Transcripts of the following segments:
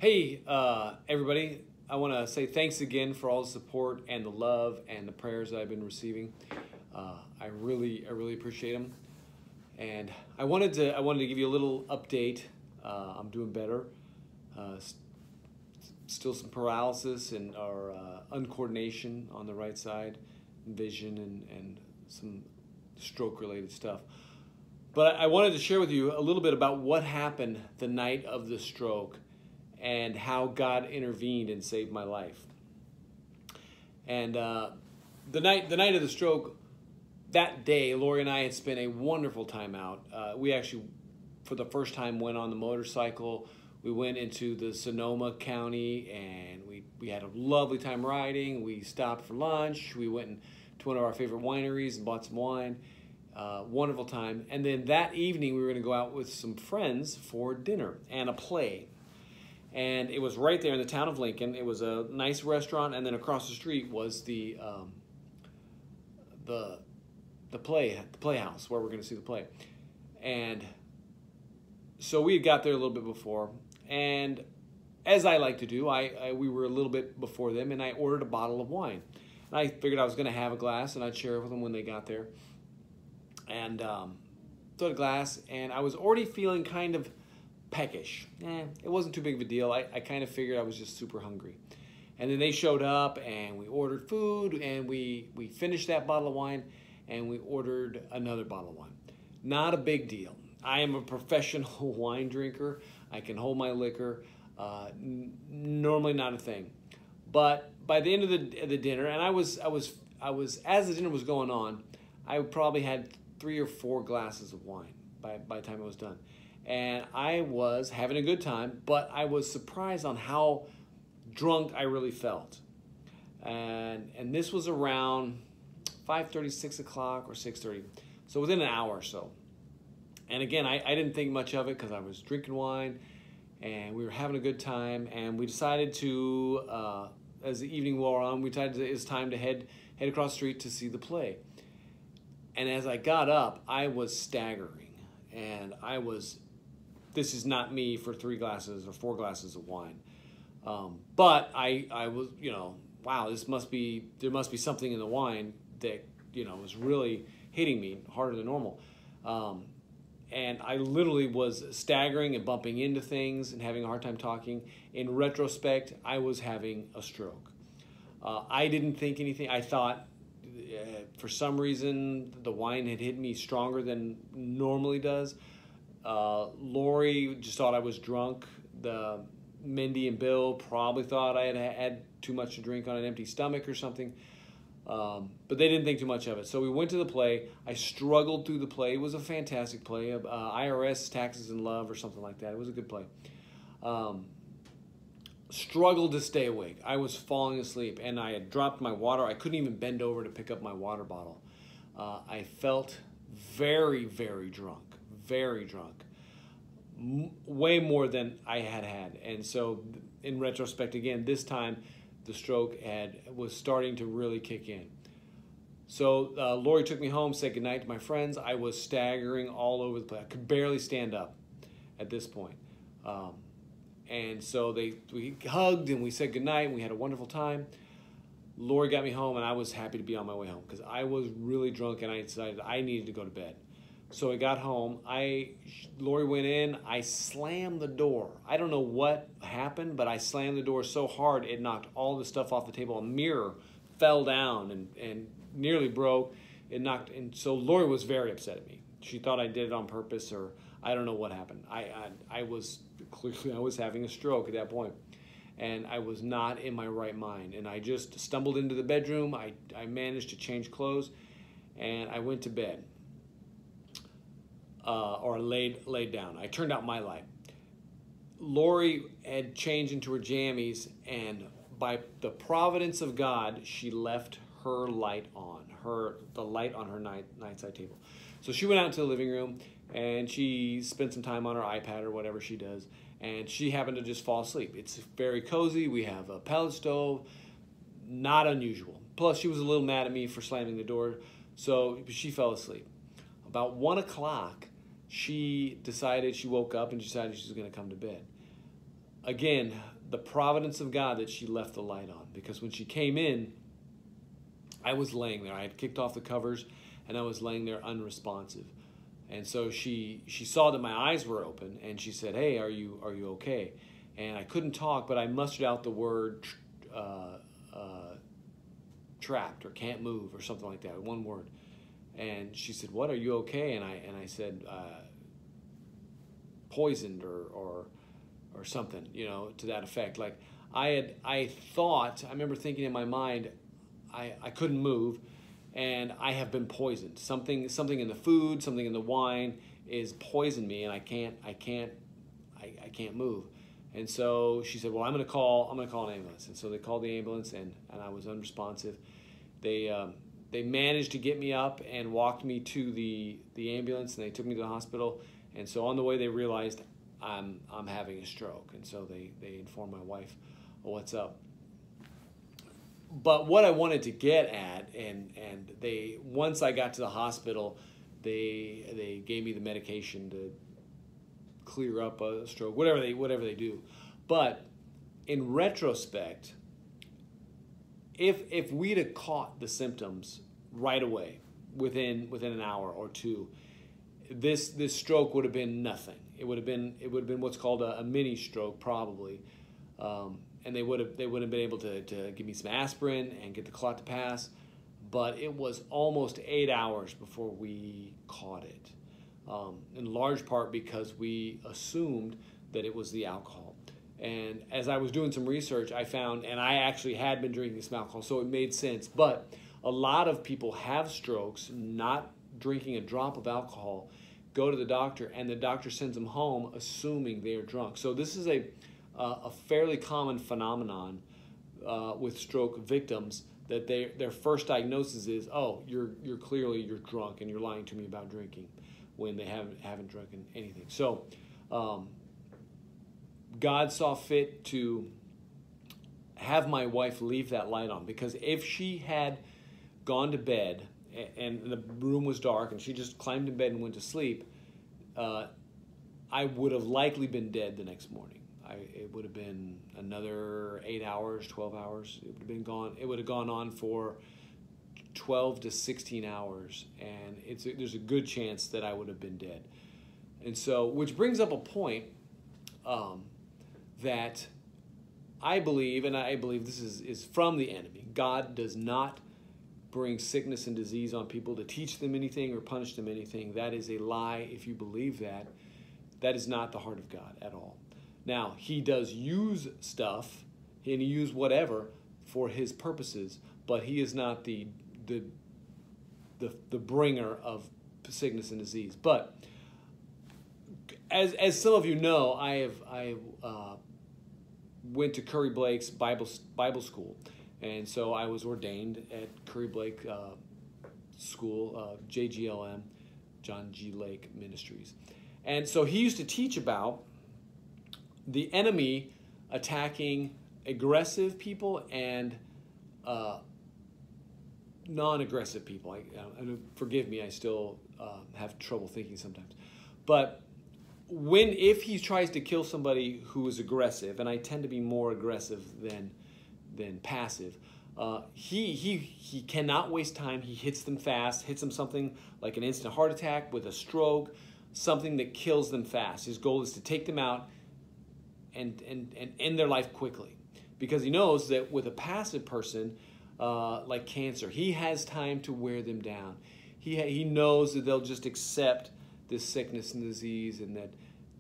Hey, everybody. I want to say thanks again for all the support and the love and the prayers that I've been receiving. I really appreciate them. And I wanted to give you a little update. I'm doing better. Still some paralysis and or uncoordination on the right side, vision and some stroke-related stuff. But I wanted to share with you a little bit about what happened the night of the stroke and how God intervened and saved my life. And the night of the stroke, that day, Lori and I had spent a wonderful time out. We actually, for the first time, went on the motorcycle. We went into the Sonoma County, and we had a lovely time riding. We stopped for lunch. We went to one of our favorite wineries and bought some wine. Wonderful time. And then that evening, we were going to go out with some friends for dinner and a play. And it was right there in the town of Lincoln. It was a nice restaurant, and then across the street was the playhouse where we're going to see the play. And so we had got there a little bit before, and as I like to do, we were a little bit before them, and I ordered a bottle of wine. And I figured I was going to have a glass, and I'd share it with them when they got there. And took a glass, and I was already feeling kind of peckish. It wasn't too big of a deal. I kind of figured I was just super hungry. And then they showed up, and we ordered food, and we finished that bottle of wine, and we ordered another bottle of wine. Not a big deal. I am a professional wine drinker. I can hold my liquor. Normally not a thing. But by the end of the dinner, and I was as the dinner was going on, I probably had 3 or 4 glasses of wine by the time it was done. And I was having a good time, but I was surprised on how drunk I really felt. And this was around 5:30, 6 o'clock, or 6:30. So within an hour or so. And again, I didn't think much of it because I was drinking wine, and we were having a good time. And we decided to, as the evening wore on, we decided it was time to head across the street to see the play. And as I got up, I was staggering. And this is not me for 3 glasses or 4 glasses of wine. But I was, wow, there must be something in the wine that, was really hitting me harder than normal. And I literally was staggering and bumping into things and having a hard time talking. In retrospect, I was having a stroke. I didn't think anything. I thought, for some reason, the wine had hit me stronger than normally does. Lori just thought I was drunk. Mindy and Bill probably thought I had too much to drink on an empty stomach or something. But they didn't think too much of it. So we went to the play. I struggled through the play. It was a fantastic play. IRS, Taxes and Love, or something like that. It was a good play. Struggled to stay awake. I was falling asleep, and I had dropped my water. I couldn't even bend over to pick up my water bottle. I felt very drunk. Very drunk. Way more than I had. And so in retrospect, again, this time the stroke was starting to really kick in. So Lori took me home, said goodnight to my friends. I was staggering all over the place. I could barely stand up at this point. And so we hugged and we said goodnight, and we had a wonderful time. Lori got me home, and I was happy to be on my way home because I was really drunk, and I decided I needed to go to bed. So I got home. Lori went in. I slammed the door. I don't know what happened, but I slammed the door so hard it knocked all the stuff off the table. A mirror fell down and nearly broke. It knocked, and so Lori was very upset at me. She thought I did it on purpose, or I don't know what happened. I was having a stroke at that point, and I was not in my right mind. And I just stumbled into the bedroom. I managed to change clothes, and I went to bed. Or laid down. I turned out my light. Lori had changed into her jammies, and by the providence of God, she left her light on, the light on her nightside table. So she went out to the living room, and she spent some time on her iPad or whatever she does, and she happened to just fall asleep. It's very cozy. We have a pellet stove. Not unusual. Plus, she was a little mad at me for slamming the door, so she fell asleep. About 1 o'clock, she woke up and decided she was going to come to bed. again, the providence of God that she left the light on, because when she came in, I was laying there. I had kicked off the covers, and I was laying there unresponsive. And so she saw that my eyes were open, and she said, "Hey, are you okay?" And I couldn't talk, but I mustered out the word trapped or can't move or something like that, one word. And she said, "What, are you okay?" And I said, "Poisoned or something, to that effect." Like I remember thinking in my mind, I couldn't move, and I have been poisoned. Something in the food, something in the wine is poisoned me, and I can't move. And so she said, "Well, I'm gonna call an ambulance." And so they called the ambulance, and I was unresponsive. They managed to get me up and walked me to the ambulance, and they took me to the hospital. And so on the way, they realized I'm having a stroke, and so they informed my wife, "Oh, what's up?" But what I wanted to get at, and once I got to the hospital, they gave me the medication to clear up a stroke, whatever they do. But in retrospect, if we'd have caught the symptoms right away, within an hour or two, this stroke would have been nothing. It would have been what's called a mini stroke, probably. And they would have been able to give me some aspirin and get the clot to pass, but it was almost 8 hours before we caught it, in large part because we assumed that it was the alcohol. And as I was doing some research, I found, and I actually had been drinking some alcohol, so it made sense, but a lot of people have strokes not drinking a drop of alcohol, go to the doctor, and the doctor sends them home assuming they are drunk. So this is a fairly common phenomenon with stroke victims, that their first diagnosis is, "Oh, you're drunk and you're lying to me about drinking," when they haven't drunken anything. So God saw fit to have my wife leave that light on, because if she had gone to bed and the room was dark and she just climbed in bed and went to sleep, I would have likely been dead the next morning. It would have been another 8 hours, 12 hours. It would have been gone. It would have gone on for 12 to 16 hours, and there's a good chance that I would have been dead. And so, which brings up a point that I believe this is from the enemy. God does not bring sickness and disease on people to teach them anything or punish them anything. That is a lie. If you believe that, that is not the heart of God at all. Now, he does use stuff, and he uses whatever for his purposes, but he is not the bringer of sickness and disease. But as some of you know, I went to Curry Blake's Bible school, and so I was ordained at Curry Blake School, JGLM, John G. Lake Ministries. And so he used to teach about the enemy attacking aggressive people and non-aggressive people. Forgive me, I still have trouble thinking sometimes. But if he tries to kill somebody who is aggressive, and I tend to be more aggressive than passive, he cannot waste time. He hits them fast, hits them something like an instant heart attack, with a stroke, something that kills them fast. His goal is to take them out and end their life quickly, because he knows that with a passive person, like cancer, he has time to wear them down. He knows that they'll just accept this sickness and disease, and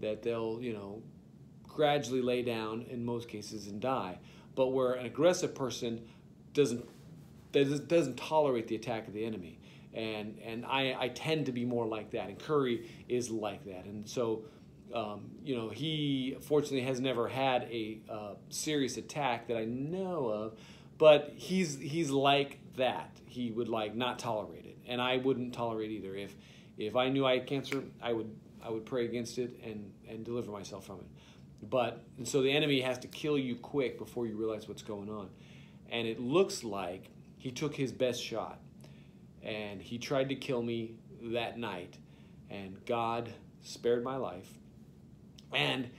that they'll gradually lay down in most cases and die. But where an aggressive person doesn't tolerate the attack of the enemy, and I tend to be more like that, and Curry is like that, and so. He fortunately has never had a serious attack that I know of, but he's like that. He would not tolerate it, and I wouldn't tolerate either. If I knew I had cancer, I would pray against it and deliver myself from it. And so the enemy has to kill you quick before you realize what's going on, and it looks like he took his best shot, and he tried to kill me that night, and God spared my life. And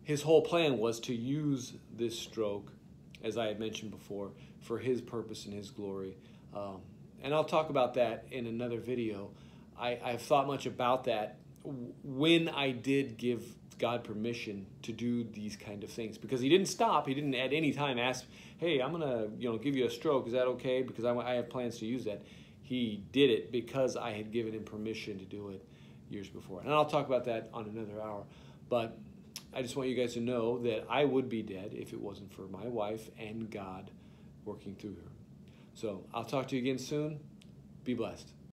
his whole plan was to use this stroke, as I had mentioned before, for his purpose and his glory. And I'll talk about that in another video. I've thought much about that when I did give God permission to do these kind of things, because he didn't stop. He didn't at any time ask, hey, I'm gonna give you a stroke. Is that okay? Because I have plans to use that. He did it because I had given him permission to do it years before. And I'll talk about that on another hour. But I just want you guys to know that I would be dead if it wasn't for my wife and God working through her. So I'll talk to you again soon. Be blessed.